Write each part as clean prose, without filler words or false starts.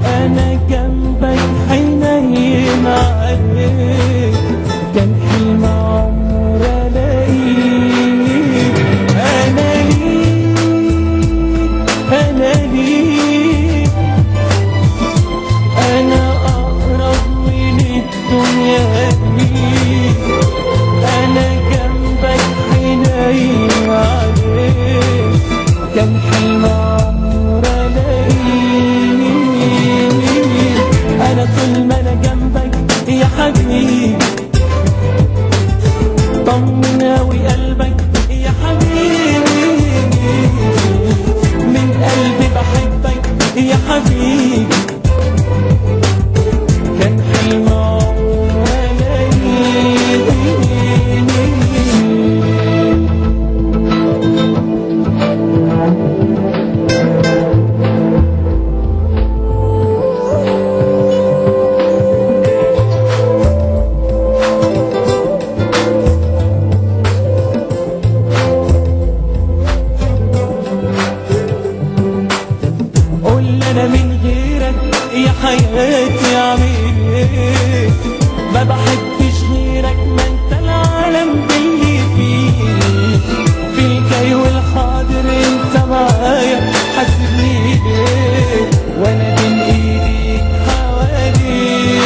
أنا جنبك حنين عليك، كان حلم عمر ألاقيك. أنا ليك أنا أقرب من الدنيا ليك. أنا جنبك حنين عليك، كان حلم عمر ألاقيك. أنا طول ما أنا جنبك يا حبيبي، طمن أوي قلبك يا حبيبي، من قلبي بحبك يا حبيبي، كان حلم عمر ألاقيك. أنا من غيرك يا حياتي أعمل إيه؟ ما بحبش غيرك، ما أنت العالم اللي فيه. في الجاي والحاضر أنت معايا، حاسبني ليه وأنا بين إيديك حواليك.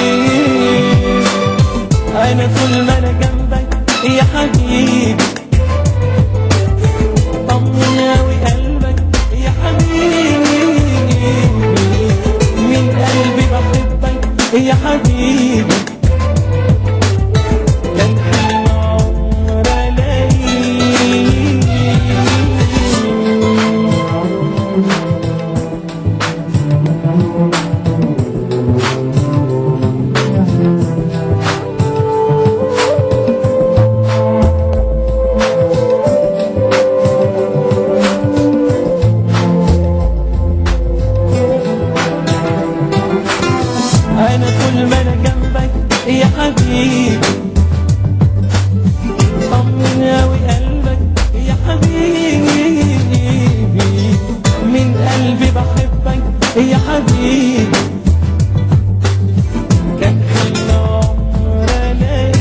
أنا طول ما أنا جنبك يا حبيبي، طمن أوي قلبك يا حبيبي، من قلبي بحبك يا حبيبي، كان حلم عمر ألاقيك. أنا طول ما أنا جنبك يا حبيبي، طمن أوي قلبك يا حبيبي، من قلبي بحبك يا حبيبي، كان حلم عمر ألاقيك.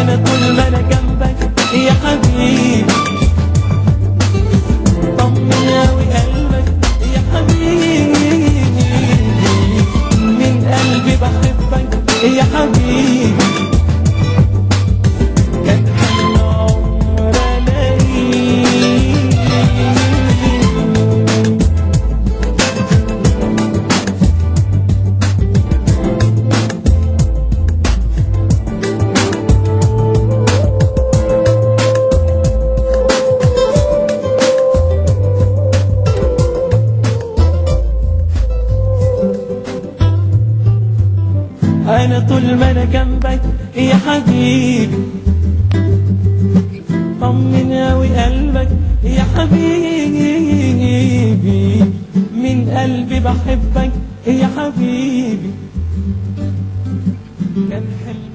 أنا طول ما أنا جنبك يا حبيبي، طمن أوي قلبك يا حبيبي، من قلبي بحبك يا حبيبي، كان حلم عمر ألاقيك. أنا طول ما أنا جنبك يا حبيبي، طمن أوي قلبك يا حبيبي، من قلبي بحبك يا حبيبي، كان حلم